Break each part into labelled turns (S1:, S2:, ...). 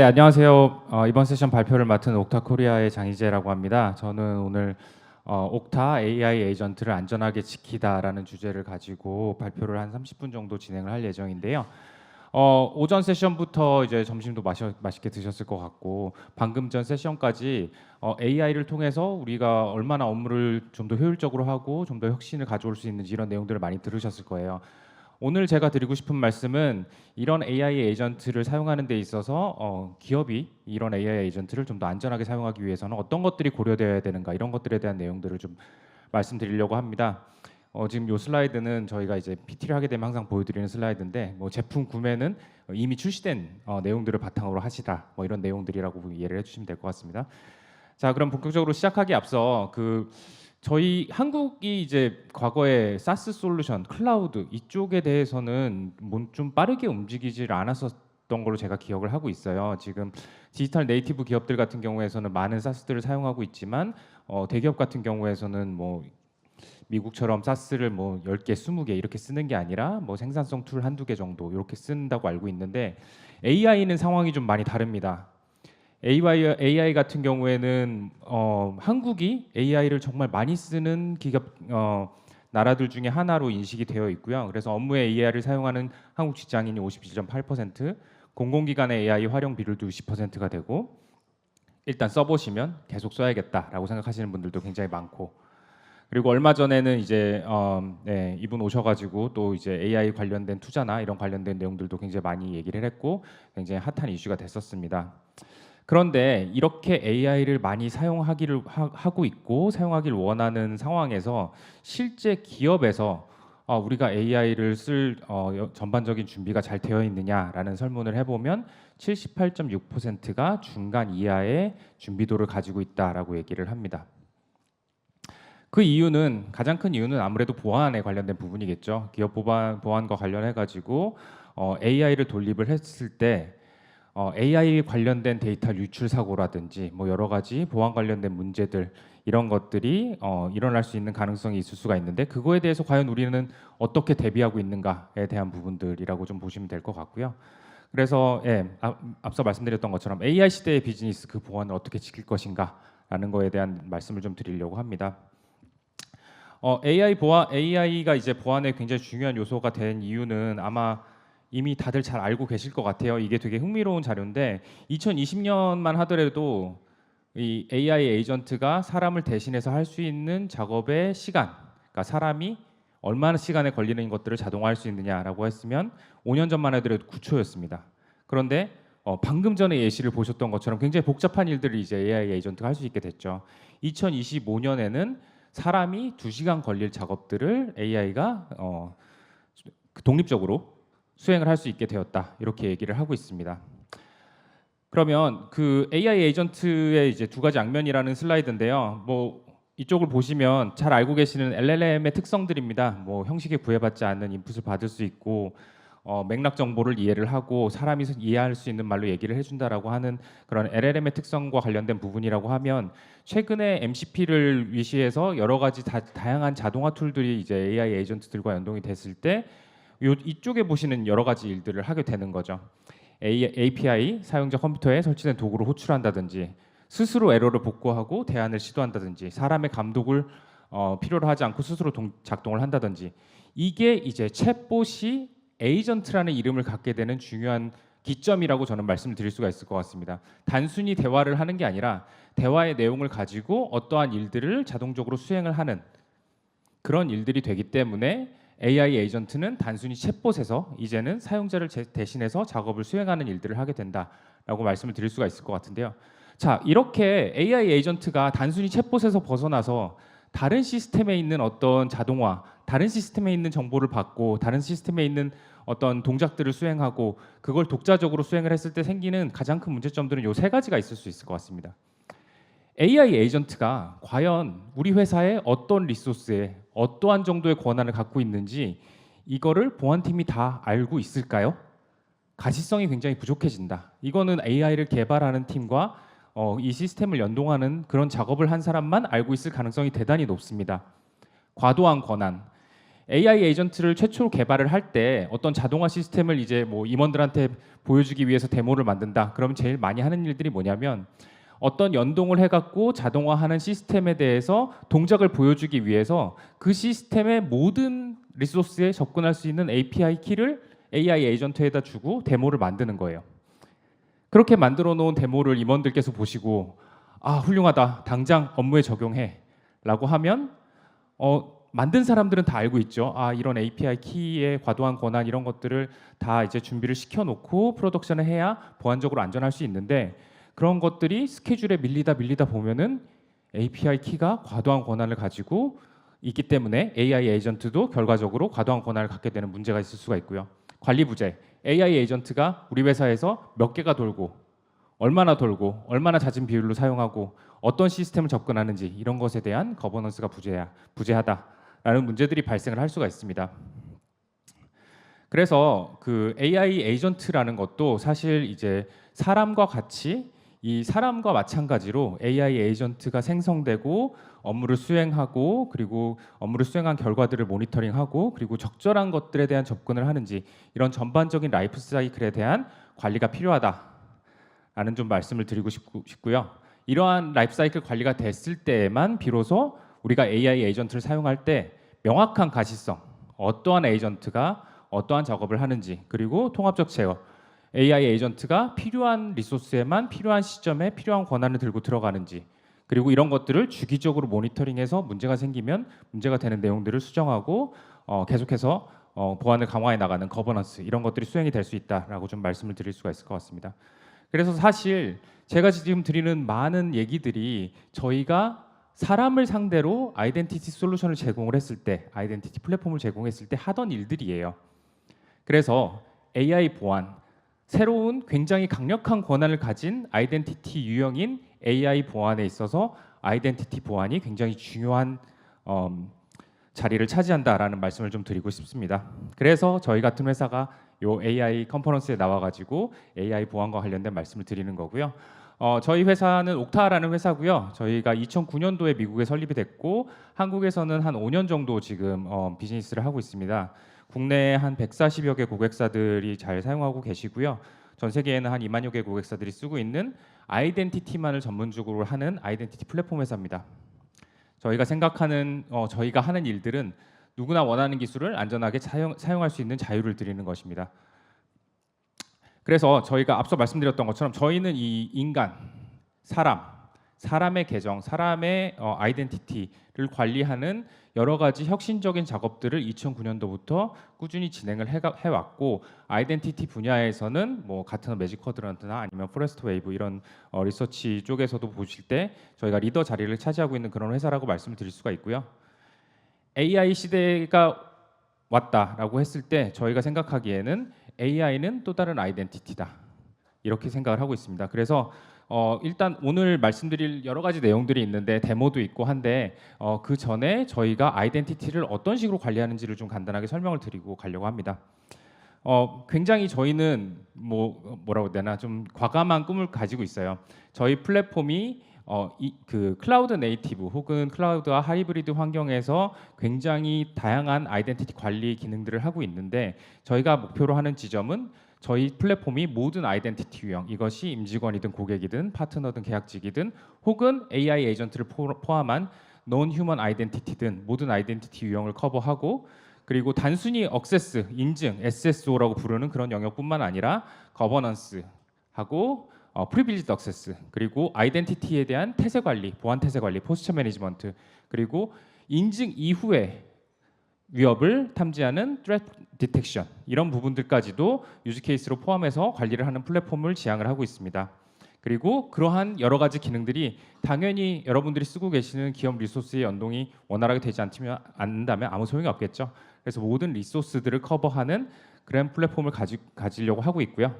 S1: 네, 안녕하세요. 이번 세션 발표를 맡은 옥타코리아의 장희재라고 합니다. 저는 오늘 옥타 AI 에이전트를 안전하게 지키다라는 주제를 가지고 발표를 한 30분 정도 진행을 할 예정인데요. 오전 세션부터 이제 점심도 맛있게 드셨을 것 같고, 방금 전 세션까지 AI를 통해서 우리가 얼마나 업무를 좀 더 효율적으로 하고 좀 더 혁신을 가져올 수 있는지 이런 내용들을 많이 들으셨을 거예요. 오늘 제가 드리고 싶은 말씀은 이런 AI 에이전트를 사용하는 데 있어서 기업이 이런 AI 에이전트를 좀 더 안전하게 사용하기 위해서는 어떤 것들이 고려되어야 되는가, 이런 것들에 대한 내용들을 좀 말씀드리려고 합니다. 지금 이 슬라이드는 저희가 이제 PT를 하게 되면 항상 보여드리는 슬라이드인데, 뭐 제품 구매는 이미 출시된 내용들을 바탕으로 하시다, 뭐 이런 내용들이라고 이해를 해주시면 될 것 같습니다. 자, 그럼 본격적으로 시작하기 앞서 저희 한국이 이제 과거에 사스 솔루션, 클라우드 이쪽에 대해서는 좀 빠르게 움직이질 않았었던 걸로 제가 기억을 하고 있어요. 지금 디지털 네이티브 기업들 같은 경우에서는 많은 사스들을 사용하고 있지만 대기업 같은 경우에서는 뭐 미국처럼 사스를 뭐 10개, 20개 이렇게 쓰는 게 아니라 뭐 생산성 툴 한두 개 정도 이렇게 쓴다고 알고 있는데, AI는 상황이 좀 많이 다릅니다. AI 같은 경우에는 한국이 AI를 정말 많이 쓰는 기업 나라들 중에 하나로 인식이 되어 있고요. 그래서 업무에 AI를 사용하는 한국 직장인이 57.8%, 공공기관의 AI 활용 비율도 60%가 되고, 일단 써보시면 계속 써야겠다라고 생각하시는 분들도 굉장히 많고, 그리고 얼마 전에는 이제 이분 오셔가지고 또 이제 AI 관련된 투자나 이런 관련된 내용들도 굉장히 많이 얘기를 했고 굉장히 핫한 이슈가 됐었습니다. 그런데 이렇게 AI를 많이 하고 있고 사용하기를 원하는 상황에서 실제 기업에서 우리가 AI를 쓸 전반적인 준비가 잘 되어 있느냐라는 설문을 해보면 78.6%가 중간 이하의 준비도를 가지고 있다라고 얘기를 합니다. 가장 큰 이유는 아무래도 보안에 관련된 부분이겠죠. 기업 보안과 관련해 가지고 AI를 돌입을 했을 때 AI 관련된 데이터 유출 사고라든지 뭐 여러 가지 보안 관련된 문제들, 이런 것들이 일어날 수 있는 가능성이 있을 수가 있는데, 그거에 대해서 과연 우리는 어떻게 대비하고 있는가에 대한 부분들이라고 좀 보시면 될 것 같고요. 그래서 앞서 말씀드렸던 것처럼 AI 시대의 비즈니스, 그 보안을 어떻게 지킬 것인가라는 거에 대한 말씀을 좀 드리려고 합니다. AI가 이제 보안에 굉장히 중요한 요소가 된 이유는 아마 이미 다들 잘 알고 계실 것 같아요. 이게 되게 흥미로운 자료인데 2020년만 하더라도 이 AI 에이전트가 사람을 대신해서 할 수 있는 작업의 시간, 그러니까 사람이 얼마나 시간에 걸리는 것들을 자동화할 수 있느냐라고 했으면 5년 전만 하더라도 9초였습니다. 그런데 방금 전에 예시를 보셨던 것처럼 굉장히 복잡한 일들을 이제 AI 에이전트가 할 수 있게 됐죠. 2025년에는 사람이 2시간 걸릴 작업들을 AI가 독립적으로 수행을 할 수 있게 되었다, 이렇게 얘기를 하고 있습니다. 그러면 그 AI 에이전트의 이제 두 가지 악면이라는 슬라이드인데요. 뭐 이쪽을 보시면 잘 알고 계시는 LLM의 특성들입니다. 뭐 형식에 구애받지 않는 인풋을 받을 수 있고 맥락 정보를 이해를 하고 사람이 이해할 수 있는 말로 얘기를 해준다라고 하는 그런 LLM의 특성과 관련된 부분이라고 하면, 최근에 MCP를 위시해서 여러 가지 다양한 자동화 툴들이 이제 AI 에이전트들과 연동이 됐을 때 이쪽에 보시는 여러 가지 일들을 하게 되는 거죠. API, 사용자 컴퓨터에 설치된 도구를 호출한다든지, 스스로 에러를 복구하고 대안을 시도한다든지, 사람의 감독을 필요로 하지 않고 스스로 작동을 한다든지, 이게 이제 챗봇이 에이전트라는 이름을 갖게 되는 중요한 기점이라고 저는 말씀을 드릴 수가 있을 것 같습니다. 단순히 대화를 하는 게 아니라 대화의 내용을 가지고 어떠한 일들을 자동적으로 수행을 하는 그런 일들이 되기 때문에 AI 에이전트는 단순히 챗봇에서 이제는 사용자를 대신해서 작업을 수행하는 일들을 하게 된다라고 말씀을 드릴 수가 있을 것 같은데요. 자, 이렇게 AI 에이전트가 단순히 챗봇에서 벗어나서 다른 시스템에 있는 어떤 자동화, 다른 시스템에 있는 정보를 받고 다른 시스템에 있는 어떤 동작들을 수행하고 그걸 독자적으로 수행을 했을 때 생기는 가장 큰 문제점들은 요 세 가지가 있을 수 있을 것 같습니다. AI 에이전트가 과연 우리 회사의 어떤 리소스에 어떠한 정도의 권한을 갖고 있는지 이거를 보안팀이 다 알고 있을까요? 가시성이 굉장히 부족해진다. 이거는 AI를 개발하는 팀과 이 시스템을 연동하는 그런 작업을 한 사람만 알고 있을 가능성이 대단히 높습니다. 과도한 권한. AI 에이전트를 최초로 개발을 할 때 어떤 자동화 시스템을 이제 뭐 임원들한테 보여주기 위해서 데모를 만든다. 그러면 제일 많이 하는 일들이 뭐냐면 어떤 연동을 해갖고 자동화하는 시스템에 대해서 동작을 보여주기 위해서 그 시스템의 모든 리소스에 접근할 수 있는 API 키를 AI 에이전트에다 주고 데모를 만드는 거예요. 그렇게 만들어 놓은 데모를 임원들께서 보시고 아 훌륭하다 당장 업무에 적용해 라고 하면 만든 사람들은 다 알고 있죠. 아 이런 API 키의 과도한 권한 이런 것들을 다 이제 준비를 시켜놓고 프로덕션을 해야 보안적으로 안전할 수 있는데 그런 것들이 스케줄에 밀리다 보면은 API 키가 과도한 권한을 가지고 있기 때문에 AI 에이전트도 결과적으로 과도한 권한을 갖게 되는 문제가 있을 수가 있고요. 관리 부재. AI 에이전트가 우리 회사에서 몇 개가 돌고 얼마나 돌고 얼마나 잦은 비율로 사용하고 어떤 시스템을 접근하는지 이런 것에 대한 거버넌스가 부재하다라는 문제들이 발생을 할 수가 있습니다. 그래서 그 AI 에이전트라는 것도 사실 이제 사람과 같이 이 사람과 마찬가지로 AI 에이전트가 생성되고 업무를 수행하고 그리고 업무를 수행한 결과들을 모니터링하고 그리고 적절한 것들에 대한 접근을 하는지 이런 전반적인 라이프 사이클에 대한 관리가 필요하다라는 좀 말씀을 드리고 싶고요. 이러한 라이프 사이클 관리가 됐을 때에만 비로소 우리가 AI 에이전트를 사용할 때 명확한 가시성, 어떠한 에이전트가 어떠한 작업을 하는지 그리고 통합적 제어 AI 에이전트가 필요한 리소스에만 필요한 시점에 필요한 권한을 들고 들어가는지 그리고 이런 것들을 주기적으로 모니터링해서 문제가 생기면 문제가 되는 내용들을 수정하고 계속해서 보안을 강화해 나가는 거버넌스 이런 것들이 수행이 될 수 있다라고 좀 말씀을 드릴 수가 있을 것 같습니다. 그래서 사실 제가 지금 드리는 많은 얘기들이 저희가 사람을 상대로 아이덴티티 솔루션을 제공을 했을 때 아이덴티티 플랫폼을 제공했을 때 하던 일들이에요. 그래서 AI 보안 새로운 굉장히 강력한 권한을 가진 아이덴티티 유형인 AI 보안에 있어서 아이덴티티 보안이 굉장히 중요한 자리를 차지한다라는 말씀을 좀 드리고 싶습니다. 그래서 저희 같은 회사가 요 AI 컨퍼런스에 나와가지고 AI 보안과 관련된 말씀을 드리는 거고요. 저희 회사는 옥타라는 회사고요. 저희가 2009년도에 미국에 설립이 됐고 한국에서는 한 5년 정도 지금 비즈니스를 하고 있습니다. 국내에 한 140여 개 고객사들이 잘 사용하고 계시고요. 전 세계에는 한 2만여 개 고객사들이 쓰고 있는 아이덴티티만을 전문적으로 하는 아이덴티티 플랫폼 회사입니다. 저희가 생각하는 저희가 하는 일들은 누구나 원하는 기술을 안전하게 사용할 수 있는 자유를 드리는 것입니다. 그래서 저희가 앞서 말씀드렸던 것처럼 저희는 이 인간, 사람의 계정, 사람의 아이덴티티를 관리하는 여러 가지 혁신적인 작업들을 2009년도부터 꾸준히 진행을 해왔고 아이덴티티 분야에서는 뭐 가트너 매직 쿼드런트나 아니면 포레스트 웨이브 이런 리서치 쪽에서도 보실 때 저희가 리더 자리를 차지하고 있는 그런 회사라고 말씀을 드릴 수가 있고요. AI 시대가 왔다라고 했을 때 저희가 생각하기에는 AI는 또 다른 아이덴티티다 이렇게 생각을 하고 있습니다. 그래서 일단 오늘 말씀드릴 여러 가지 내용들이 있는데 데모도 있고 한데 그 전에 저희가 아이덴티티를 어떤 식으로 관리하는지를 좀 간단하게 설명을 드리고 가려고 합니다. 굉장히 저희는 뭐라고 해야 되나 좀 과감한 꿈을 가지고 있어요. 저희 플랫폼이 그 클라우드 네이티브 혹은 클라우드와 하이브리드 환경에서 굉장히 다양한 아이덴티티 관리 기능들을 하고 있는데 저희가 목표로 하는 지점은 저희 플랫폼이 모든 아이덴티티 유형 이것이 임직원이든 고객이든 파트너든 계약직이든 혹은 AI 에이전트를 포함한 non human 아이덴티티든 모든 아이덴티티 유형을 커버하고 그리고 단순히 액세스, 인증, SSO라고 부르는 그런 영역뿐만 아니라 거버넌스하고 프리빌리지 액세스 그리고 아이덴티티에 대한 태세 관리, 보안 태세 관리, 포스처 매니지먼트 그리고 인증 이후에 위협을 탐지하는 threat detection 이런 부분들까지도 유즈 케이스로 포함해서 관리를 하는 플랫폼을 지향을 하고 있습니다. 그리고 그러한 여러 가지 기능들이 당연히 여러분들이 쓰고 계시는 기업 리소스의 연동이 원활하게 되지 않는다면 아무 소용이 없겠죠. 그래서 모든 리소스들을 커버하는 그런 플랫폼을 가지려고 하고 있고요.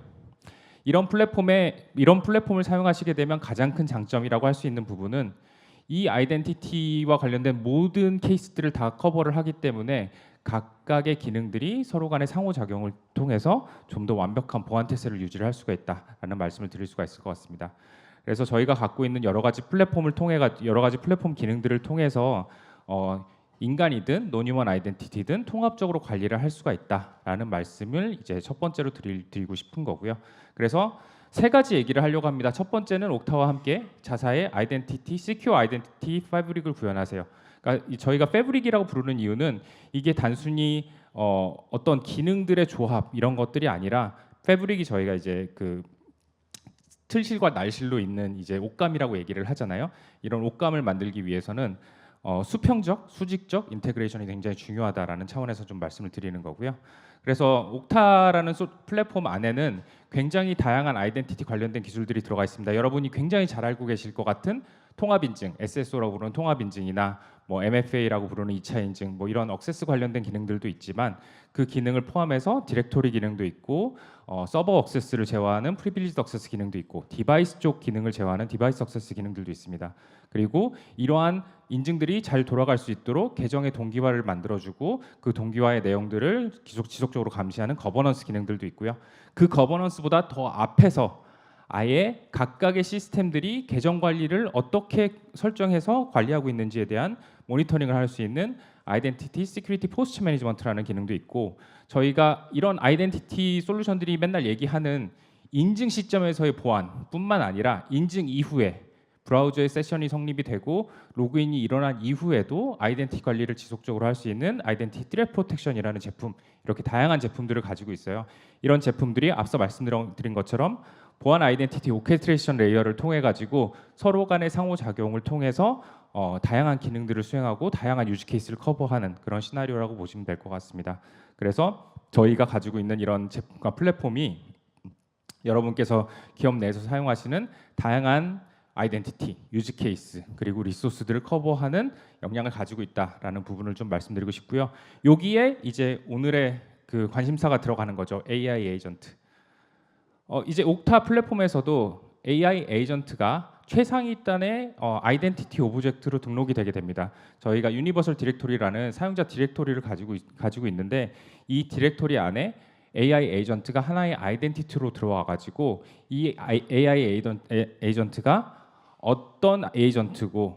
S1: 이런 플랫폼을 사용하시게 되면 가장 큰 장점이라고 할 수 있는 부분은 이 아이덴티티와 관련된 모든 케이스들을 다 커버를 하기 때문에 각각의 기능들이 서로 간의 상호작용을 통해서 좀 더 완벽한 보안 태세를 유지를 할 수가 있다라는 말씀을 드릴 수가 있을 것 같습니다. 그래서 저희가 갖고 있는 여러 가지 플랫폼 기능들을 통해서 인간이든 논휴먼 아이덴티티든 통합적으로 관리를 할 수가 있다라는 말씀을 이제 첫 번째로 드리고 싶은 거고요. 그래서 세 가지 얘기를 하려고 합니다. 첫 번째는 옥타와 함께 자사의 아이덴티티, 시큐어 아이덴티티 패브릭을 구현하세요. 그러니까 저희가 패브릭이라고 부르는 이유는 이게 단순히 어떤 기능들의 조합 이런 것들이 아니라 패브릭이 저희가 이제 그 틀실과 날실로 있는 이제 옷감이라고 얘기를 하잖아요. 이런 옷감을 만들기 위해서는 수평적, 수직적 인테그레이션이 굉장히 중요하다라는 차원에서 좀 말씀을 드리는 거고요. 그래서 옥타라는 플랫폼 안에는 굉장히 다양한 아이덴티티 관련된 기술들이 들어가 있습니다. 여러분이 굉장히 잘 알고 계실 것 같은 통합 인증, SSO라고 부르는 통합 인증이나 뭐 MFA라고 부르는 2차 인증, 뭐 이런 억세스 관련된 기능들도 있지만 그 기능을 포함해서 디렉토리 기능도 있고 서버 억세스를 제어하는 프리빌리지 억세스 기능도 있고 디바이스 쪽 기능을 제어하는 디바이스 억세스 기능들도 있습니다. 그리고 이러한 인증들이 잘 돌아갈 수 있도록 계정의 동기화를 만들어주고 그 동기화의 내용들을 지속적으로 감시하는 거버넌스 기능들도 있고요. 그 거버넌스보다 더 앞에서 아예 각각의 시스템들이 계정 관리를 어떻게 설정해서 관리하고 있는지에 대한 모니터링을 할 수 있는 아이덴티티 시큐리티 포스처 매니지먼트라는 기능도 있고, 저희가 이런 아이덴티티 솔루션들이 맨날 얘기하는 인증 시점에서의 보안뿐만 아니라 인증 이후에 브라우저의 세션이 성립이 되고 로그인이 일어난 이후에도 아이덴티티 관리를 지속적으로 할 수 있는 아이덴티티 트랩 프로텍션이라는 제품, 이렇게 다양한 제품들을 가지고 있어요. 이런 제품들이 앞서 말씀드린 것처럼 보안 아이덴티티 오케스트레이션 레이어를 통해 가지고 서로 간의 상호작용을 통해서 다양한 기능들을 수행하고 다양한 유즈 케이스를 커버하는 그런 시나리오라고 보시면 될 것 같습니다. 그래서 저희가 가지고 있는 이런 제품과 플랫폼이 여러분께서 기업 내에서 사용하시는 다양한 아이덴티티, 유즈 케이스, 그리고 리소스들을 커버하는 역량을 가지고 있다라는 부분을 좀 말씀드리고 싶고요. 여기에 이제 오늘의 그 관심사가 들어가는 거죠. AI 에이전트. 이제 옥타 플랫폼에서도 AI 에이전트가 최상위 단의 아이덴티티 오브젝트로 등록이 되게 됩니다. 저희가 유니버설 디렉토리라는 사용자 디렉토리를 가지고 있는데 이 디렉토리 안에 AI 에이전트가 하나의 아이덴티티로 들어와 가지고 이 AI 에이전트가 어떤 에이전트고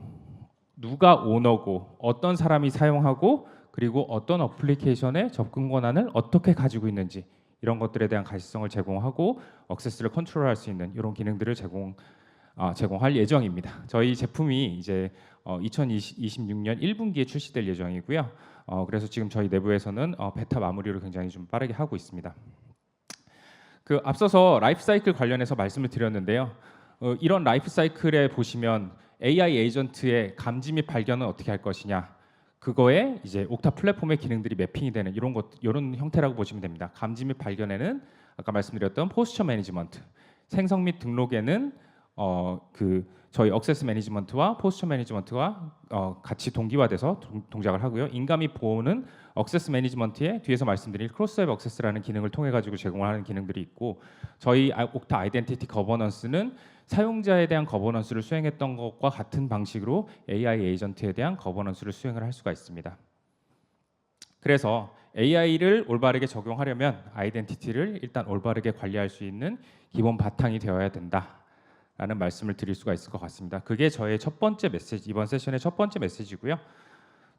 S1: 누가 오너고 어떤 사람이 사용하고 그리고 어떤 어플리케이션의 접근 권한을 어떻게 가지고 있는지 이런 것들에 대한 가시성을 제공하고 억세스를 컨트롤할 수 있는 이런 기능들을 제공할 예정입니다. 저희 제품이 이제 2026년 1분기에 출시될 예정이고요. 그래서 지금 저희 내부에서는 베타 마무리를 굉장히 좀 빠르게 하고 있습니다. 그 앞서서 라이프 사이클 관련해서 말씀을 드렸는데요. 이런 라이프 사이클에 보시면 AI 에이전트의 감지 및 발견은 어떻게 할 것이냐, 그거에 이제 옥타 플랫폼의 기능들이 매핑이 되는 이런 형태라고 보시면 됩니다. 감지 및 발견에는 아까 말씀드렸던 포스처 매니지먼트, 생성 및 등록에는 그 저희 억세스 매니지먼트와 포스처 매니지먼트가 같이 동기화돼서 동작을 하고요. 인감 및 보호는 억세스 매니지먼트에 뒤에서 말씀드린 크로스 웹 억세스라는 기능을 통해 가지고 제공하는 기능들이 있고, 저희 옥타 아이덴티티 거버넌스는 사용자에 대한 거버넌스를 수행했던 것과 같은 방식으로 AI 에이전트에 대한 거버넌스를 수행을 할 수가 있습니다. 그래서 AI를 올바르게 적용하려면 아이덴티티를 일단 올바르게 관리할 수 있는 기본 바탕이 되어야 된다라는 말씀을 드릴 수가 있을 것 같습니다. 그게 저의 첫 번째 메시지, 이번 세션의 첫 번째 메시지고요.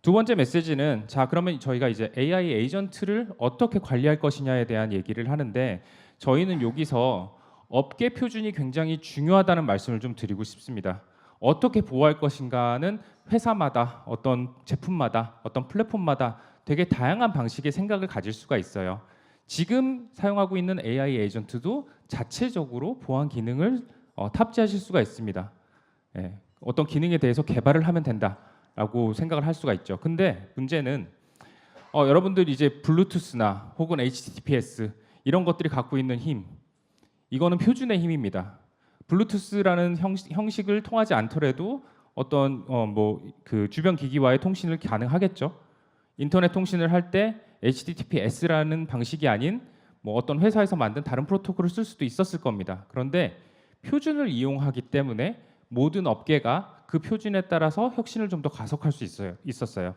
S1: 두 번째 메시지는 자, 그러면 저희가 이제 AI 에이전트를 어떻게 관리할 것이냐에 대한 얘기를 하는데, 저희는 여기서 업계 표준이 굉장히 중요하다는 말씀을 좀 드리고 싶습니다. 어떻게 보호할 것인가는 회사마다, 어떤 제품마다, 어떤 플랫폼마다 되게 다양한 방식의 생각을 가질 수가 있어요. 지금 사용하고 있는 AI 에이전트도 자체적으로 보안 기능을 탑재하실 수가 있습니다. 어떤 기능에 대해서 개발을 하면 된다라고 생각을 할 수가 있죠. 근데 문제는 여러분들이 이제 블루투스나 혹은 HTTPS 이런 것들이 갖고 있는 힘, 이거는 표준의 힘입니다. 블루투스라는 형식을 통하지 않더라도 어떤 그 주변 기기와의 통신을 가능하겠죠. 인터넷 통신을 할 때 HTTPS라는 방식이 아닌 어떤 회사에서 만든 다른 프로토콜을 쓸 수도 있었을 겁니다. 그런데 표준을 이용하기 때문에 모든 업계가 그 표준에 따라서 혁신을 좀 더 가속할 수 있었어요.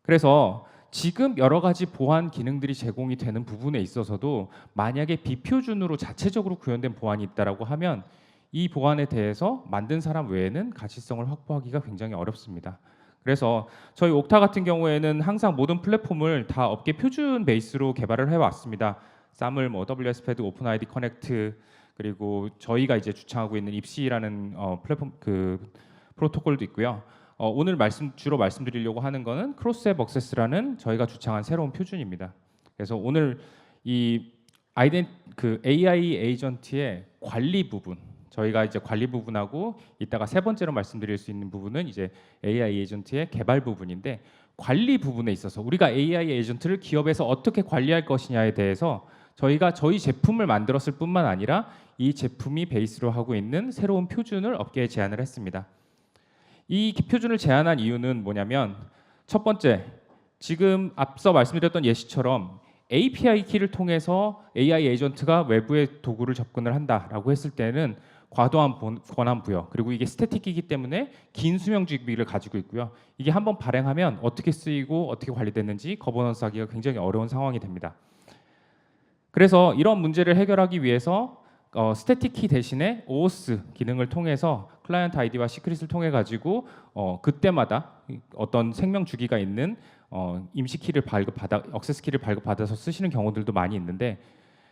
S1: 그래서 지금 여러 가지 보안 기능들이 제공이 되는 부분에 있어서도 만약에 비표준으로 자체적으로 구현된 보안이 있다라고 하면 이 보안에 대해서 만든 사람 외에는 가시성을 확보하기가 굉장히 어렵습니다. 그래서 저희 옥타 같은 경우에는 항상 모든 플랫폼을 다 업계 표준 베이스로 개발을 해왔습니다. 쌈을 뭐 WS 패드, 오픈아이디 커넥트, 그리고 저희가 이제 주창하고 있는 입시라는 플랫폼 그 프로토콜도 있고요. 오늘 주로 말씀드리려고 하는 거는 크로스앱 액세스라는 저희가 주창한 새로운 표준입니다. 그래서 오늘 이 AI 에이전트의 관리 부분, 저희가 이제 관리 부분하고 이따가 세 번째로 말씀드릴 수 있는 부분은 이제 AI 에이전트의 개발 부분인데, 관리 부분에 있어서 우리가 AI 에이전트를 기업에서 어떻게 관리할 것이냐에 대해서 저희가 저희 제품을 만들었을 뿐만 아니라 이 제품이 베이스로 하고 있는 새로운 표준을 업계에 제안을 했습니다. 이 표준을 제안한 이유는 뭐냐면, 첫 번째, 지금 앞서 말씀드렸던 예시처럼 API 키를 통해서 AI 에이전트가 외부의 도구를 접근을 한다라고 했을 때는 과도한 권한 부여, 그리고 이게 스태틱이기 때문에 긴 수명 주기를 가지고 있고요. 이게 한번 발행하면 어떻게 쓰이고 어떻게 관리됐는지 거버넌스 하기가 굉장히 어려운 상황이 됩니다. 그래서 이런 문제를 해결하기 위해서 스태틱 키 대신에 OAuth 기능을 통해서 클라이언트 아이디와 시크릿을 통해 가지고 그때마다 어떤 생명 주기가 있는 임시 키를 발급받아, 액세스 키를 발급받아서 쓰시는 경우들도 많이 있는데,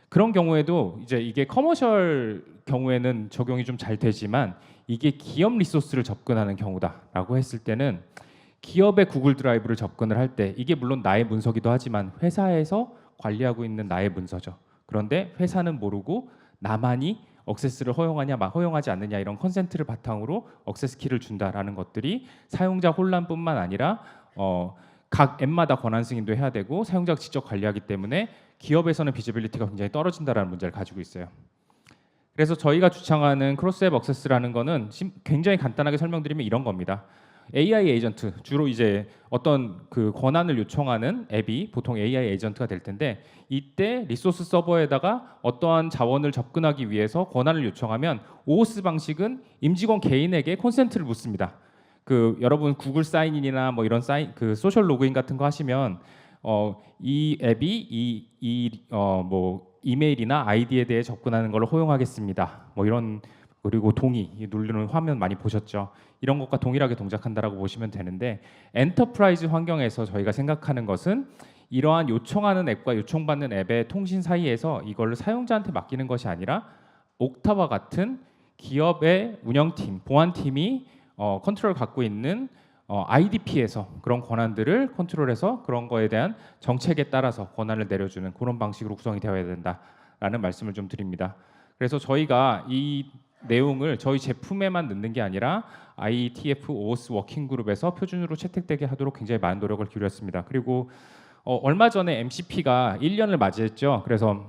S1: 그런 경우에도 이제 이게 커머셜 경우에는 적용이 좀 잘 되지만 이게 기업 리소스를 접근하는 경우다라고 했을 때는 기업의 구글 드라이브를 접근을 할 때 이게 물론 나의 문서기도 하지만 회사에서 관리하고 있는 나의 문서죠. 그런데 회사는 모르고 나만이 액세스를 허용하냐 허용하지 않느냐 이런 컨센트를 바탕으로 액세스 키를 준다라는 것들이 사용자 혼란뿐만 아니라 각 앱마다 권한 승인도 해야 되고 사용자가 직접 관리하기 때문에 기업에서는 비지빌리티가 굉장히 떨어진다라는 문제를 가지고 있어요. 그래서 저희가 주창하는 크로스앱 액세스라는 거는 굉장히 간단하게 설명드리면 이런 겁니다. AI 에이전트, 주로 이제 어떤 그 권한을 요청하는 앱이 보통 AI 에이전트가 될 텐데, 이때 리소스 서버에다가 어떠한 자원을 접근하기 위해서 권한을 요청하면 OAuth 방식은 임직원 개인에게 콘센트를 묻습니다. 여러분 구글 사인인이나 뭐 이런 그 소셜 로그인 같은 거 하시면 이 앱이 뭐 이메일이나 아이디에 대해 접근하는 걸 허용하겠습니다. 뭐 이런, 그리고 동의 누르는 화면 많이 보셨죠? 이런 것과 동일하게 동작한다라고 보시면 되는데, 엔터프라이즈 환경에서 저희가 생각하는 것은 이러한 요청하는 앱과 요청받는 앱의 통신 사이에서 이걸 사용자한테 맡기는 것이 아니라 옥타와 같은 기업의 운영팀, 보안팀이 컨트롤을 갖고 있는 IDP에서 그런 권한들을 컨트롤해서 그런 거에 대한 정책에 따라서 권한을 내려주는 그런 방식으로 구성이 되어야 된다라는 말씀을 좀 드립니다. 그래서 저희가 이 내용을 저희 제품에만 넣는 게 아니라 IETF OAuth 워킹그룹에서 표준으로 채택되게 하도록 굉장히 많은 노력을 기울였습니다. 그리고 얼마 전에 MCP가 1년을 맞이했죠. 그래서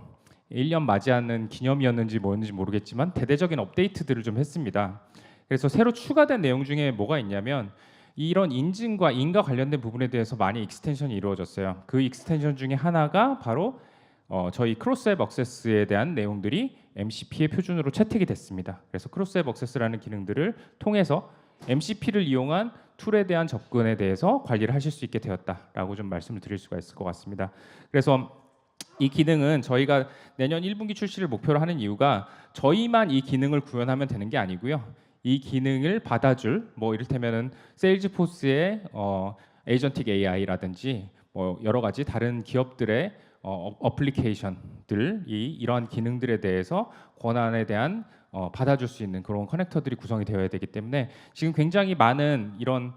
S1: 1년 맞이하는 기념이었는지 뭐였는지 모르겠지만 대대적인 업데이트들을 좀 했습니다. 그래서 새로 추가된 내용 중에 뭐가 있냐면, 이런 인증과 인과 관련된 부분에 대해서 많이 익스텐션이 이루어졌어요. 그 익스텐션 중에 하나가 바로 저희 크로스앱 액세스에 대한 내용들이 MCP의 표준으로 채택이 됐습니다. 그래서 크로스앱 액세스라는 기능들을 통해서 MCP를 이용한 툴에 대한 접근에 대해서 관리를 하실 수 있게 되었다라고 좀 말씀을 드릴 수가 있을 것 같습니다. 그래서 이 기능은 저희가 내년 1분기 출시를 목표로 하는 이유가, 저희만 이 기능을 구현하면 되는 게 아니고요. 이 기능을 받아줄 뭐 이를테면은 세일즈포스의 에이전틱 AI라든지 뭐 여러 가지 다른 기업들의 어플리케이션들이 이러한 기능들에 대해서 권한에 대한 받아줄 수 있는 그런 커넥터들이 구성이 되어야 되기 때문에 지금 굉장히 많은 이런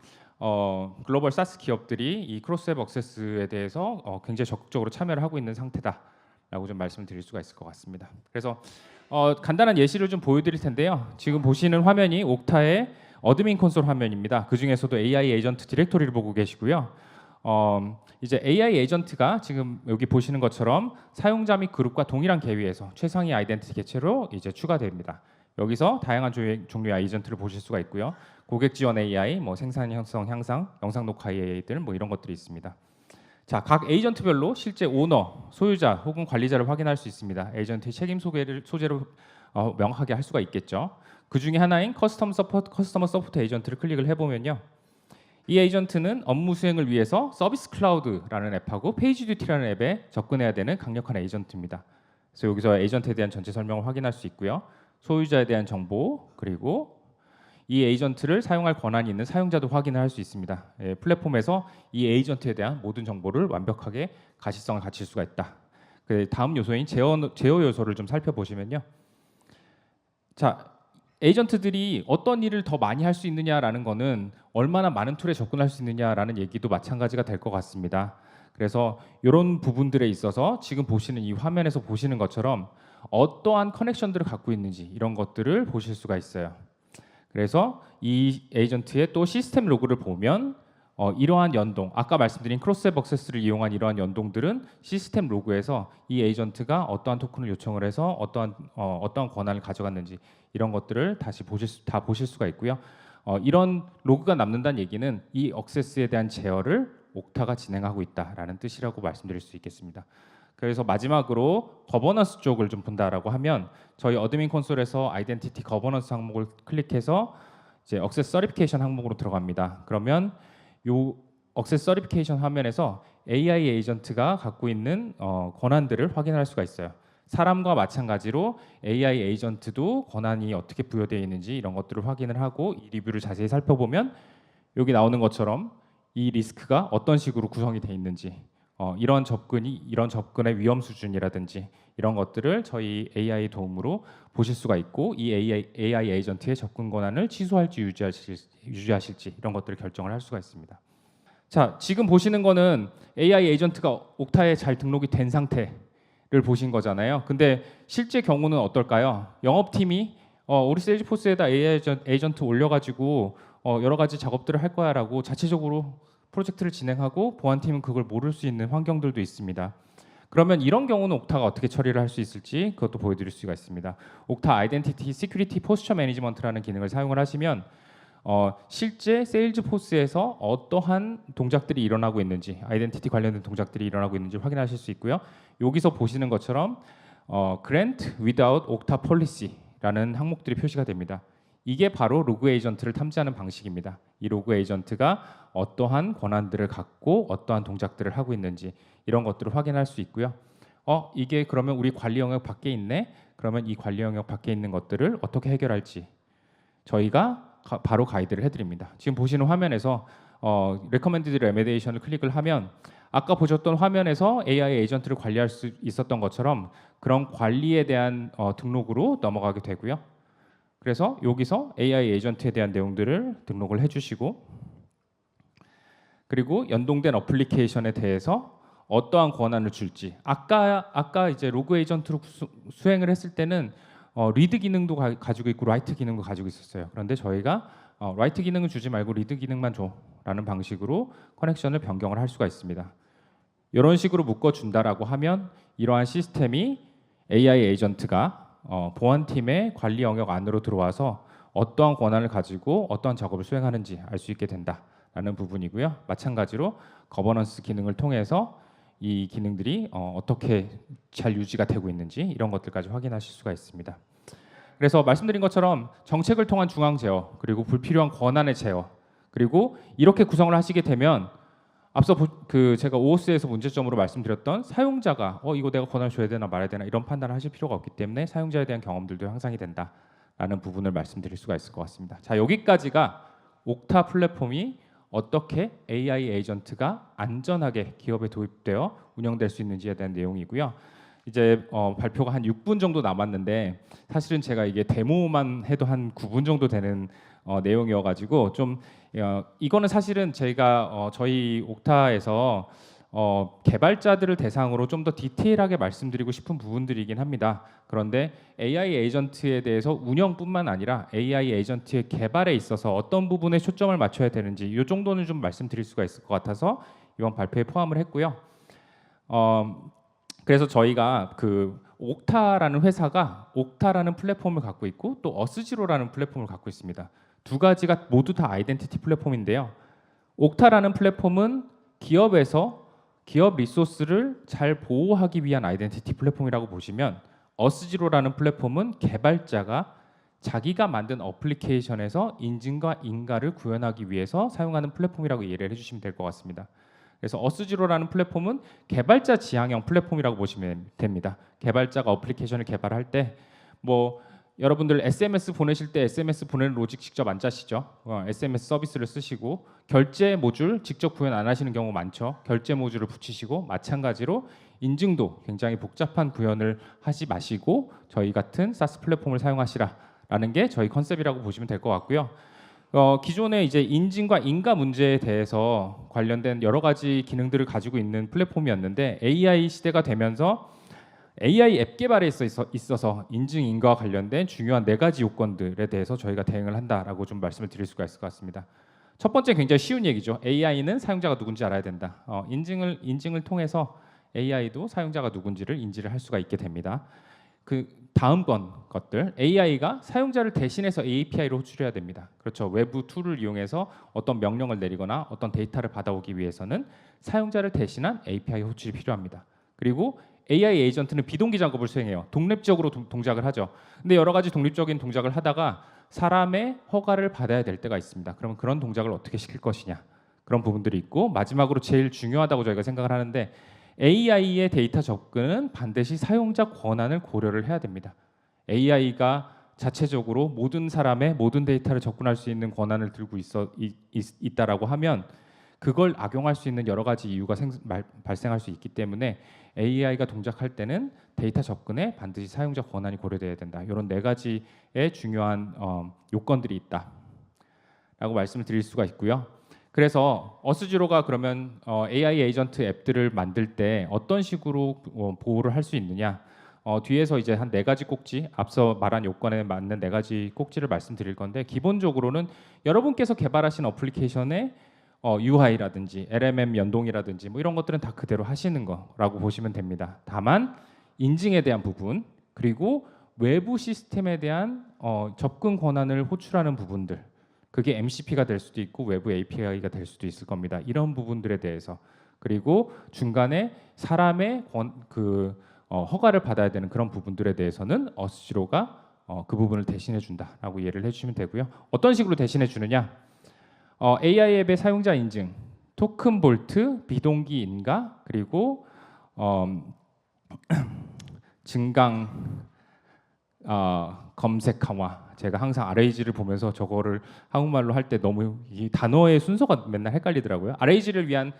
S1: 글로벌 사스 기업들이 이 크로스앱 액세스에 대해서 굉장히 적극적으로 참여를 하고 있는 상태다라고 좀 말씀을 드릴 수가 있을 것 같습니다. 그래서 간단한 예시를 좀 보여드릴 텐데요. 지금 보시는 화면이 옥타의 어드민 콘솔 화면입니다. 그 중에서도 AI 에이전트 디렉토리를 보고 계시고요. 이제 AI 에이전트가 지금 여기 보시는 것처럼 사용자 및 그룹과 동일한 계위에서 최상위 아이덴티티 개체로 이제 추가됩니다. 여기서 다양한 종류의 에이전트를 보실 수가 있고요. 고객 지원 AI, 뭐 생산 형성 향상, 영상 녹화 AI들 뭐 이런 것들이 있습니다. 자, 각 에이전트별로 실제 오너, 소유자 혹은 관리자를 확인할 수 있습니다. 에이전트의 책임 소재로 명확하게 할 수가 있겠죠. 그 중에 하나인 커스터머 서포트 에이전트를 클릭을 해보면요. 이 에이전트는 업무 수행을 위해서 서비스 클라우드라는 앱하고 페이지듀티라는 앱에 접근해야 되는 강력한 에이전트입니다. 그래서 여기서 에이전트에 대한 전체 설명을 확인할 수 있고요. 소유자에 대한 정보, 그리고 이 에이전트를 사용할 권한이 있는 사용자도 확인을 할 수 있습니다. 플랫폼에서 이 에이전트에 대한 모든 정보를 완벽하게 가시성을 갖출 수가 있다. 다음 요소인 제어 요소를 좀 살펴보시면요. 자, 에이전트들이 어떤 일을 더 많이 할 수 있느냐라는 거는 얼마나 많은 툴에 접근할 수 있느냐라는 얘기도 마찬가지가 될 것 같습니다. 그래서 이런 부분들에 있어서 지금 보시는 이 화면에서 보시는 것처럼 어떠한 커넥션들을 갖고 있는지 이런 것들을 보실 수가 있어요. 그래서 이 에이전트의 또 시스템 로그를 보면 이러한 연동, 아까 말씀드린 크로스웹 액세스를 이용한 이러한 연동들은 시스템 로그에서 이 에이전트가 어떠한 토큰을 요청을 해서 어떠한 권한을 가져갔는지 이런 것들을 다시 다 보실 수가 있고요. 이런 로그가 남는다는 얘기는 이 액세스에 대한 제어를 옥타가 진행하고 있다라는 뜻이라고 말씀드릴 수 있겠습니다. 그래서 마지막으로 거버넌스 쪽을 좀 본다라고 하면 저희 어드민 콘솔에서 아이덴티티 거버넌스 항목을 클릭해서 이제 액세스 서티피케이션 항목으로 들어갑니다. 그러면 요 액세스 서티피케이션 화면에서 AI 에이전트가 갖고 있는 권한들을 확인할 수가 있어요. 사람과 마찬가지로 AI 에이전트도 권한이 어떻게 부여되어 있는지 이런 것들을 확인을 하고 이 리뷰를 자세히 살펴보면 여기 나오는 것처럼 이 리스크가 어떤 식으로 구성이 되어 있는지 이런 접근의 위험 수준이라든지 이런 것들을 저희 AI 도움으로 보실 수가 있고 이 AI 에이전트의 접근 권한을 취소할지 유지하실지 이런 것들을 결정을 할 수가 있습니다. 자, 지금 보시는 거는 AI 에이전트가 옥타에 잘 등록이 된 상태를 보신 거잖아요. 근데 실제 경우는 어떨까요? 영업팀이 우리 세일즈포스에다 AI 에이전트 올려가지고 여러 가지 작업들을 할 거야라고 자체적으로 프로젝트를 진행하고 보안팀은 그걸 모를 수 있는 환경들도 있습니다. 그러면 이런 경우는 옥타가 어떻게 처리를 할 수 있을지 그것도 보여드릴 수가 있습니다. 옥타 아이덴티티 시큐리티 포스처 매니지먼트라는 기능을 사용을 하시면 실제 세일즈포스에서 어떠한 동작들이 일어나고 있는지 아이덴티티 관련된 동작들이 일어나고 있는지 확인하실 수 있고요. 여기서 보시는 것처럼 Grant without Okta policy라는 항목들이 표시가 됩니다. 이게 바로 로그 에이전트를 탐지하는 방식입니다. 이 로그 에이전트가 어떠한 권한들을 갖고 어떠한 동작들을 하고 있는지 이런 것들을 확인할 수 있고요. 이게 그러면 우리 관리 영역 밖에 있네? 그러면 이 관리 영역 밖에 있는 것들을 어떻게 해결할지 저희가 바로 가이드를 해드립니다. 지금 보시는 화면에서 Recommended Remediation을 클릭을 하면 아까 보셨던 화면에서 AI 에이전트를 관리할 수 있었던 것처럼 그런 관리에 대한 등록으로 넘어가게 되고요. 그래서 여기서 AI 에이전트에 대한 내용들을 등록을 해주시고 그리고 연동된 어플리케이션에 대해서 어떠한 권한을 줄지 아까 이제 로그 에이전트로 수행을 했을 때는 리드 기능도 가지고 있고 라이트 기능도 가지고 있었어요. 그런데 저희가 라이트 기능을 주지 말고 리드 기능만 줘라는 방식으로 커넥션을 변경을 할 수가 있습니다. 이런 식으로 묶어준다라고 하면 이러한 시스템이 AI 에이전트가 보안팀의 관리 영역 안으로 들어와서 어떠한 권한을 가지고 어떠한 작업을 수행하는지 알 수 있게 된다라는 부분이고요. 마찬가지로 거버넌스 기능을 통해서 이 기능들이 어떻게 잘 유지가 되고 있는지 이런 것들까지 확인하실 수가 있습니다. 그래서 말씀드린 것처럼 정책을 통한 중앙 제어 그리고 불필요한 권한의 제어 그리고 이렇게 구성을 하시게 되면 앞서 제가 OOS에서 문제점으로 말씀드렸던 사용자가 이거 내가 권한을 줘야 되나 말아야 되나 이런 판단을 하실 필요가 없기 때문에 사용자에 대한 경험들도 향상이 된다라는 부분을 말씀드릴 수가 있을 것 같습니다. 자, 여기까지가 옥타 플랫폼이 어떻게 AI 에이전트가 안전하게 기업에 도입되어 운영될 수 있는지에 대한 내용이고요. 이제 발표가 한 6분 정도 남았는데 사실은 제가 이게 데모만 해도 한 9분 정도 되는 내용이어가지고 좀 이거는 사실은 저희가 저희 옥타에서 개발자들을 대상으로 좀 더 디테일하게 말씀드리고 싶은 부분들이긴 합니다. 그런데 AI 에이전트에 대해서 운영뿐만 아니라 AI 에이전트의 개발에 있어서 어떤 부분에 초점을 맞춰야 되는지 이 정도는 좀 말씀드릴 수가 있을 것 같아서 이번 발표에 포함을 했고요. 그래서 저희가 옥타라는 회사가 옥타라는 플랫폼을 갖고 있고 또 어스지로라는 플랫폼을 갖고 있습니다. 두 가지가 모두 다 아이덴티티 플랫폼인데요. 옥타라는 플랫폼은 기업에서 기업 리소스를 잘 보호하기 위한 아이덴티티 플랫폼이라고 보시면 어스지로라는 플랫폼은 개발자가 자기가 만든 어플리케이션에서 인증과 인가를 구현하기 위해서 사용하는 플랫폼이라고 이해를 해주시면 될 것 같습니다. 그래서 어스지로라는 플랫폼은 개발자 지향형 플랫폼이라고 보시면 됩니다. 개발자가 어플리케이션을 개발할 때 여러분들 SMS 보내실 때 SMS 보내는 로직 직접 안 짜시죠? SMS 서비스를 쓰시고 결제 모듈 직접 구현 안 하시는 경우 많죠. 결제 모듈을 붙이시고 마찬가지로 인증도 굉장히 복잡한 구현을 하지 마시고 저희 같은 사스 플랫폼을 사용하시라라는 게 저희 컨셉이라고 보시면 될 것 같고요. 기존에 이제 인증과 인가 문제에 대해서 관련된 여러 가지 기능들을 가지고 있는 플랫폼이었는데 AI 시대가 되면서 AI 앱 개발에 있어서 인증 인가와 관련된 중요한 4가지 요건들에 대해서 저희가 대응을 한다라고 좀 말씀을 드릴 수가 있을 것 같습니다. 첫 번째 굉장히 쉬운 얘기죠. AI는 사용자가 누군지 알아야 된다. 인증을 통해서 AI도 사용자가 누군지를 인지를 할 수가 있게 됩니다. 그 다음 것들 AI가 사용자를 대신해서 API로 호출해야 됩니다. 그렇죠. 외부 툴을 이용해서 어떤 명령을 내리거나 어떤 데이터를 받아오기 위해서는 사용자를 대신한 API 호출이 필요합니다. 그리고 AI 에이전트는 비동기 작업을 수행해요. 독립적으로 동작을 하죠. 근데 여러 가지 독립적인 동작을 하다가 사람의 허가를 받아야 될 때가 있습니다. 그러면 그런 동작을 어떻게 시킬 것이냐 그런 부분들이 있고 마지막으로 제일 중요하다고 저희가 생각을 하는데 AI의 데이터 접근은 반드시 사용자 권한을 고려를 해야 됩니다. AI가 자체적으로 모든 사람의 모든 데이터를 접근할 수 있는 권한을 들고 있다라고 하면 그걸 악용할 수 있는 여러 가지 이유가 발생할 수 있기 때문에 AI가 동작할 때는 데이터 접근에 반드시 사용자 권한이 고려돼야 된다. 이런 4가지의 중요한 요건들이 있다라고 말씀을 드릴 수가 있고요. 그래서 어스지로가 그러면 AI 에이전트 앱들을 만들 때 어떤 식으로 보호를 할 수 있느냐? 뒤에서 이제 한 4가지 꼭지, 앞서 말한 요건에 맞는 4가지 꼭지를 말씀드릴 건데 기본적으로는 여러분께서 개발하신 어플리케이션의 UI라든지 LMM 연동이라든지 뭐 이런 것들은 다 그대로 하시는 거라고 보시면 됩니다. 다만 인증에 대한 부분 그리고 외부 시스템에 대한 접근 권한을 호출하는 부분들 그게 MCP가 될 수도 있고 외부 API가 될 수도 있을 겁니다. 이런 부분들에 대해서 그리고 중간에 사람의 허가를 받아야 되는 그런 부분들에 대해서는 어스지로가 그 부분을 대신해 준다라고 이해를 해주시면 되고요. 어떤 식으로 대신해 주느냐? AI 앱의 사용자 인증, 토큰 볼트, 비동기 인가, 그리고 증강 검색 강화. 제가 항상 RAG를 보면서 저거를 한국말로 할 때 너무 이 단어의 순서가 맨날 헷갈리더라고요. RAG를 위한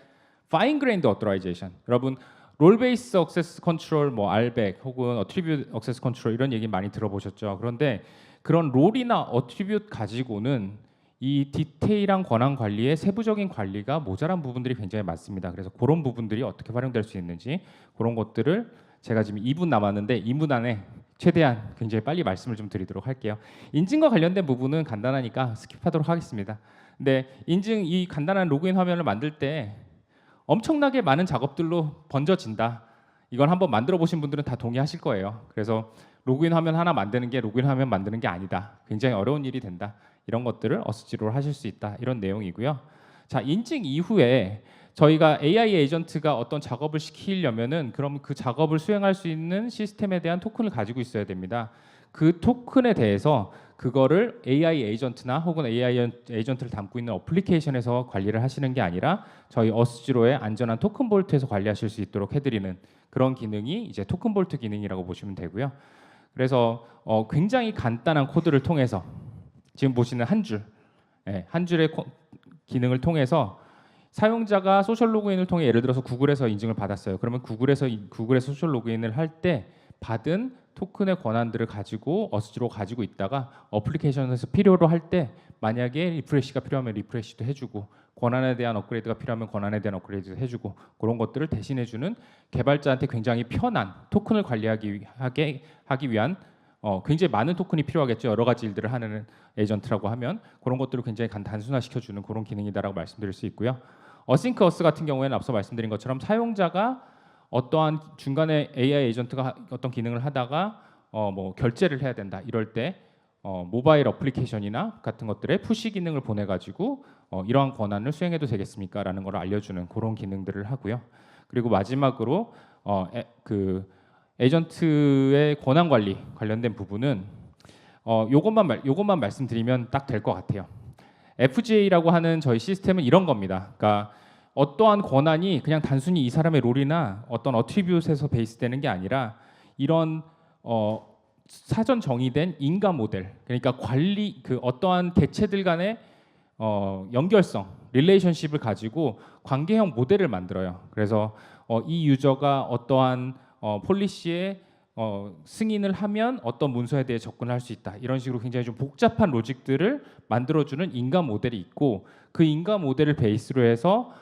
S1: Fine Grained Authorization. 여러분 롤 베이스 액세스 컨트롤, 뭐 RBAC 혹은 어트리뷰트 액세스 컨트롤 이런 얘기 많이 들어보셨죠. 그런데 그런 롤이나 어트리뷰트 가지고는 이 디테일한 권한 관리의 세부적인 관리가 모자란 부분들이 굉장히 많습니다. 그래서 그런 부분들이 어떻게 활용될 수 있는지 그런 것들을 제가 지금 2분 남았는데 2분 안에 최대한 굉장히 빨리 말씀을 좀 드리도록 할게요. 인증과 관련된 부분은 간단하니까 스킵하도록 하겠습니다. 근데 인증 이 간단한 로그인 화면을 만들 때 엄청나게 많은 작업들로 번져진다. 이건 한번 만들어 보신 분들은 다 동의하실 거예요. 그래서 로그인 화면 하나 만드는 게 로그인 화면 만드는 게 아니다. 굉장히 어려운 일이 된다. 이런 것들을 어스지로를 하실 수 있다. 이런 내용이고요. 자, 인증 이후에 저희가 AI 에이전트가 어떤 작업을 시키려면은 그럼 그 작업을 수행할 수 있는 시스템에 대한 토큰을 가지고 있어야 됩니다. 그 토큰에 대해서 그거를 AI 에이전트나 혹은 AI 에이전트를 담고 있는 어플리케이션에서 관리를 하시는 게 아니라 저희 어스지로의 안전한 토큰 볼트에서 관리하실 수 있도록 해드리는 그런 기능이 이제 토큰 볼트 기능이라고 보시면 되고요. 그래서 굉장히 간단한 코드를 통해서 지금 보시는 한 줄의 기능을 통해서 사용자가 소셜 로그인을 통해 예를 들어서 구글에서 인증을 받았어요. 그러면 구글의 소셜 로그인을 할 때 받은 토큰의 권한들을 가지고 어스지로 가지고 있다가 어플리케이션에서 필요로 할 때 만약에 리프레시가 필요하면 리프레시도 해주고 권한에 대한 업그레이드가 필요하면 권한에 대한 업그레이드도 해주고 그런 것들을 대신해주는 개발자한테 굉장히 편한 토큰을 관리하기 위한 굉장히 많은 토큰이 필요하겠죠. 여러 가지 일들을 하는 에이전트라고 하면 그런 것들을 굉장히 단순화시켜주는 그런 기능이다라고 말씀드릴 수 있고요. 어싱크 어스 같은 경우에는 앞서 말씀드린 것처럼 사용자가 어떠한 중간에 AI 에이전트가 어떤 기능을 하다가 뭐 결제를 해야 된다 이럴 때 모바일 어플리케이션이나 같은 것들에 푸시 기능을 보내 가지고 이러한 권한을 수행해도 되겠습니까? 라는 걸 알려주는 그런 기능들을 하고요. 그리고 마지막으로 에이전트의 권한 관리 관련된 부분은 요것만 말씀드리면 딱 될 것 같아요. FGA라고 하는 저희 시스템은 이런 겁니다. 그러니까 어떠한 권한이 그냥 단순히 이 사람의 롤이나 어떤 어트리뷰트에서 베이스되는 게 아니라 이런 사전 정의된 인가 모델, 그러니까 관리 그 어떠한 객체들 간의 연결성, 릴레이션십을 가지고 관계형 모델을 만들어요. 그래서 이 유저가 어떠한 폴리시에 승인을 하면 어떤 문서에 대해 접근할 수 있다. 이런 식으로 굉장히 좀 복잡한 로직들을 만들어주는 인가 모델이 있고, 그 인가 모델을 베이스로 해서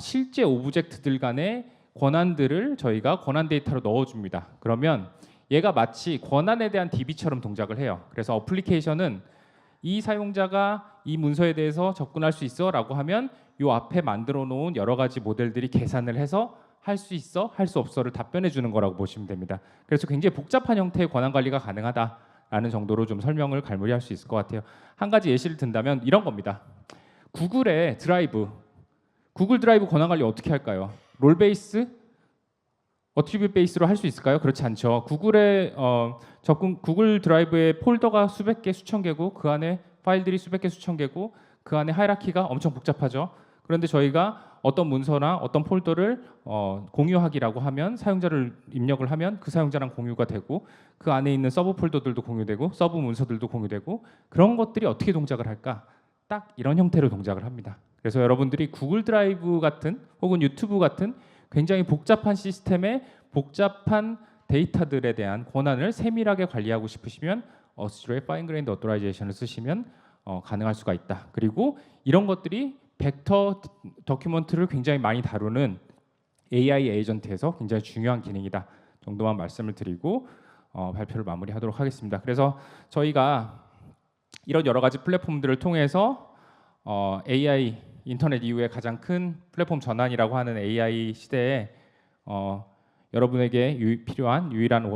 S1: 실제 오브젝트들 간의 권한들을 저희가 권한 데이터로 넣어줍니다. 그러면 얘가 마치 권한에 대한 DB처럼 동작을 해요. 그래서 어플리케이션은 이 사용자가 이 문서에 대해서 접근할 수 있어 라고 하면 이 앞에 만들어 놓은 여러 가지 모델들이 계산을 해서 할 수 있어, 할 수 없어를 답변해 주는 거라고 보시면 됩니다. 그래서 굉장히 복잡한 형태의 권한 관리가 가능하다라는 정도로 좀 설명을 갈무리할 수 있을 것 같아요. 한 가지 예시를 든다면 이런 겁니다. 구글의 드라이브, 구글 드라이브 권한 관리 어떻게 할까요? 롤 베이스, 어트리뷰트 베이스로 할 수 있을까요? 그렇지 않죠. 구글의 구글 드라이브의 폴더가 수백 개, 수천 개고 그 안에 파일들이 수백 개, 수천 개고 그 안에 하이라키가 엄청 복잡하죠. 그런데 저희가 어떤 문서나 어떤 폴더를 공유하기라고 하면 사용자를 입력을 하면 그 사용자랑 공유가 되고 그 안에 있는 서브 폴더들도 공유되고 서브 문서들도 공유되고 그런 것들이 어떻게 동작을 할까? 딱 이런 형태로 동작을 합니다. 그래서 여러분들이 구글 드라이브 같은 혹은 유튜브 같은 굉장히 복잡한 시스템의 복잡한 데이터들에 대한 권한을 세밀하게 관리하고 싶으시면 어스트로의 파인 그레인드 어토라이제이션을 쓰시면 가능할 수가 있다. 그리고 이런 것들이 벡터 더큐먼트를 굉장히 많이 다루는 AI 에이전트에서 굉장히 중요한 기능이다 정도만 말씀을 드리고 발표를 마무리하도록 하겠습니다. 그래서 저희가 이런 여러 가지 플랫폼들을 통해서 AI 인터넷 이후에 가장 큰 플랫폼 전환이라고 하는 AI 시대에 여러분에게 필요한 유일한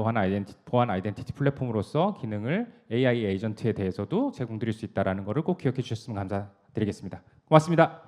S1: 보안 아이덴티티 플랫폼으로서 기능을 AI 에이전트에 대해서도 제공드릴 수 있다는 것을 꼭 기억해 주셨으면 감사드리겠습니다. 고맙습니다.